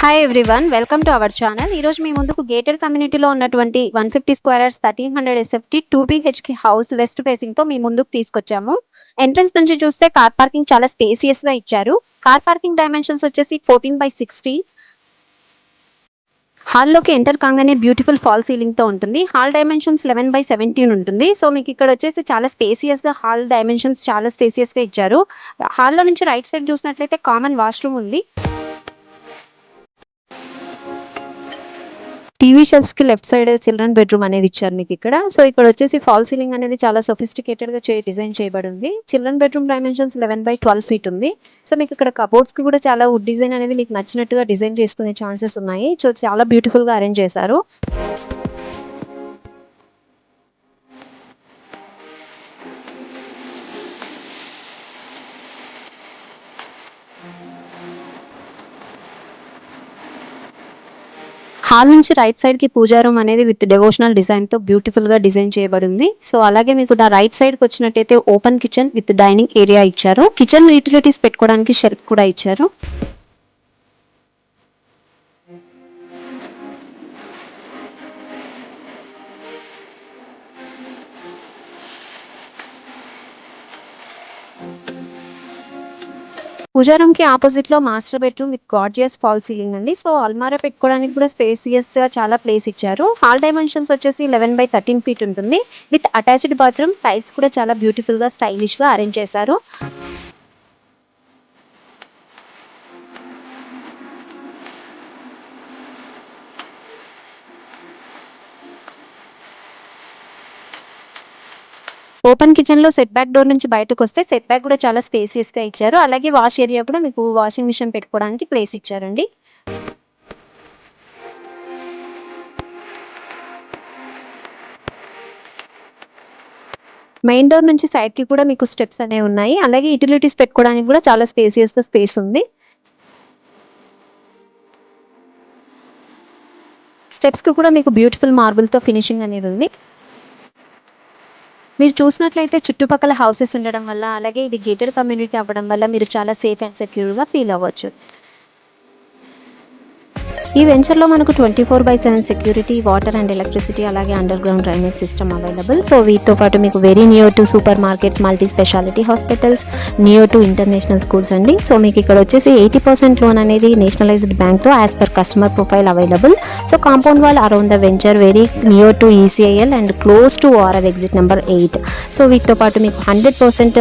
Hi everyone, welcome to our channel. ఈ రోజు మీ ముందుకు గేటెడ్ కమ్యూనిటీలో ఉన్నటువంటి 150 square yards 1300 SFT 2BHK house west facing తో మీ ముందుకు తీసుకొచ్చాము. ఎంట్రన్స్ నుంచి చూస్తే కార్ పార్కింగ్ చాలా స్పేసియస్ గా ఇచ్చారు. కార్ పార్కింగ్ డైమెన్షన్స్ వచ్చేసి 14/60. హాల్లోకి ఎంటర్ కాగానే బ్యూటిఫుల్ ఫాల్ సీలింగ్ తో ఉంటుంది. హాల్ డైమెన్షన్స్ 11/17 ఉంటుంది. సో మీకు ఇక్కడ వచ్చేసి చాలా స్పేసియస్ గా హాల్ డైమెన్షన్స్ చాలా స్పేసియస్ గా ఇచ్చారు. హాల్లో నుంచి రైట్ సైడ్ చూసినట్లయితే కామన్ వాష్రూమ్ ఉంది. టీవీ షెల్ఫ్స్ కి లెఫ్ట్ సైడ్ చిల్డ్రన్ బెడ్రూమ్ అనేది ఇచ్చారు మీకు ఇక్కడ. సో ఇక్కడ వచ్చేసి ఫాల్ సీలింగ్ అనేది చాలా సొఫిస్టికేటెడ్ గా డిజైన్ చేయబడి ఉంది. చిల్డ్రన్ బెడ్రూమ్ డైమెన్షన్స్ 11/12 ఫీట్ ఉంది. సో మీకు ఇక్కడ కబోర్డ్స్ కి కూడా చాలా వుడ్ డిజైన్ అనేది మీకు నచ్చినట్టుగా డిజైన్ చేసుకునే ఛాన్సెస్ ఉన్నాయి. సో చాలా బ్యూటిఫుల్ గా అరేంజ్ చేశారు. హాల్ నుంచి రైట్ సైడ్ కి పూజా రూమ్ అనేది విత్ డెవోషనల్ డిజైన్ తో బ్యూటిఫుల్ గా డిజైన్ చేయబడింది. సో అలాగే మీకు రైట్ సైడ్ కి వచ్చినట్టయితే open kitchen with dining area ఇచ్చారు. కిచెన్ యూటిలిటీస్ పెట్టుకోవడానికి షెల్ఫ్ కూడా ఇచ్చారు. పూజా రూమ్ కి ఆపోజిట్ లో master bedroom with gorgeous fall ceiling అండి. సో అల్మారా పెట్టుకోవడానికి కూడా స్పేసియస్ గా చాలా ప్లేస్ ఇచ్చారు. హాల్ డైమెన్షన్స్ వచ్చేసి 11/13 ఫీట్ ఉంటుంది. With attached bathroom. టైల్స్ కూడా చాలా బ్యూటిఫుల్ గా స్టైలిష్ గా అరేంజ్ చేశారు. ఓపెన్ కిచెన్ లో సెట్ బ్యాక్ డోర్ నుంచి బయటకు వస్తే సెట్ బ్యాక్ కూడా చాలా స్పేసియస్ గా ఇచ్చారు. అలాగే వాష్ ఏరియా కూడా మీకు వాషింగ్ మిషన్ పెట్టుకోవడానికి ప్లేస్ ఇచ్చారండి. మెయిన్ డోర్ నుంచి సైడ్ కి కూడా మీకు స్టెప్స్ అనేవి ఉన్నాయి. అలాగే యూటిలిటీస్ పెట్టుకోవడానికి కూడా చాలా స్పేసియస్ గా స్పేస్ ఉంది. స్టెప్స్ కి కూడా మీకు బ్యూటిఫుల్ మార్బుల్ తో ఫినిషింగ్ అనేది ఉంది. మీరు చూసినట్లయితే చుట్టుపక్కల హౌసెస్ ఉండడం వల్ల, అలాగే ఇది గేటెడ్ కమ్యూనిటీ అవ్వడం వల్ల మీరు చాలా సేఫ్ అండ్ సెక్యూర్గా ఫీల్ అవ్వచ్చు. ఈ వెంచర్లో మనకు 24/7 సెక్యూరిటీ, వాటర్ అండ్ ఎలక్ట్రిసిటీ, అలాగే under ground drainage system available. So వీటితో పాటు మీకు very near to super markets, multi speciality hospitals, near to international schools అండి. సో మీకు ఇక్కడ వచ్చేసి 80% లోన్ అనేది నేషనలైజ్డ్ బ్యాంక్తో as per customer profile available. So compound wall around the venture very near to ECIL and close to ORR exit number 8. So వీటితో పాటు మీకు 100%